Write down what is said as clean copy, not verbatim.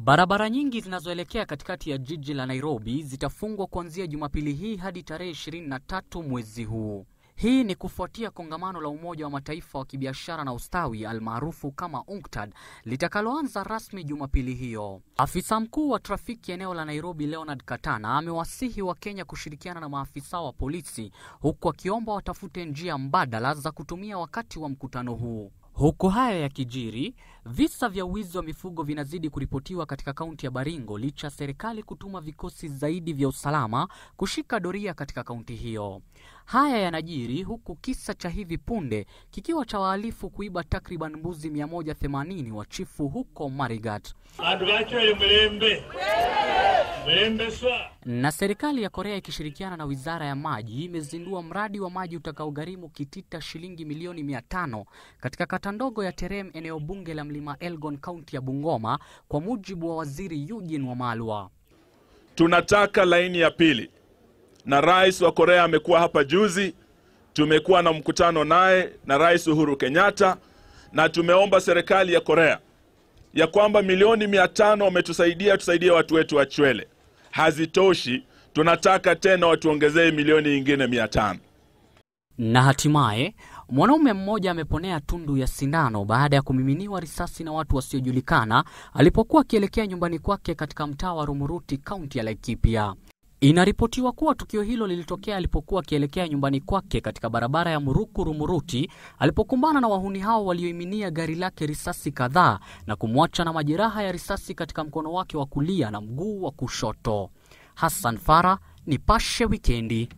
Barabara nyingi zinazoelekea katikati ya jiji la Nairobi zitafungwa kuanzia Jumapili hii hadi tarehe 23 mwezi huu. Hii ni kufuatia kongamano la Umoja wa Mataifa wa kibiashara na ustawi almaarufu kama UNCTAD litakaloanza rasmi Jumapili hiyo. Afisa mkuu wa trafiki eneo la Nairobi Leonard Katana amewasihi wa Kenya kushirikiana na maafisa wa polisi huku akiomba watafute njia mbadala za kutumia wakati wa mkutano huu. Huku haya yakijiri, visa vya wizi wa mifugo vinazidi kuripotiwa katika kaunti ya Baringo licha serikali kutuma vikosi zaidi vya usalama kushika doria katika kaunti hiyo. Haya yanajiri huku kisa cha hivi punde kikiwa cha wahalifu kuiba takriban mbuzi 180 wa chifu huko Marigat. Na serikali ya Korea ikishirikiana na Wizara ya Maji imezindua mradi wa maji utakaogharimu kitita shilingi milioni 500 katika kata ndogo ya Terem, eneo bunge la Mlima Elgon, kaunti ya Bungoma, kwa mujibu wa Waziri Eugene Wamalwa. Tunataka laini ya pili. Na Rais wa Korea amekuwa hapa juzi, tumekuwa na mkutano naye na Rais Uhuru Kenyatta, na tumeomba serikali ya Korea ya kwamba milioni 500 wametusaidia tusaidie watu wetu wa Chwele. Hazitoshi, tunataka tena watuongezee milioni nyingine 500. Na hatimaye, mwanaume mmoja ameponea tundu ya sindano baada ya kumiminiwa risasi na watu wasiojulikana alipokuwa akielekea nyumbani kwake katika mtaa wa Rumuruti, kaunti ya Laikipia. Inaripotiwa kuwa tukio hilo lilitokea alipokuwa akielekea nyumbani kwake katika barabara ya Muruku Rumuruti alipokumbana na wahuni hao walioiminia gari lake risasi kadhaa na kumwacha na majeraha ya risasi katika mkono wake wa kulia na mguu wa kushoto. Hassan Farah, Nipashe Wikendi.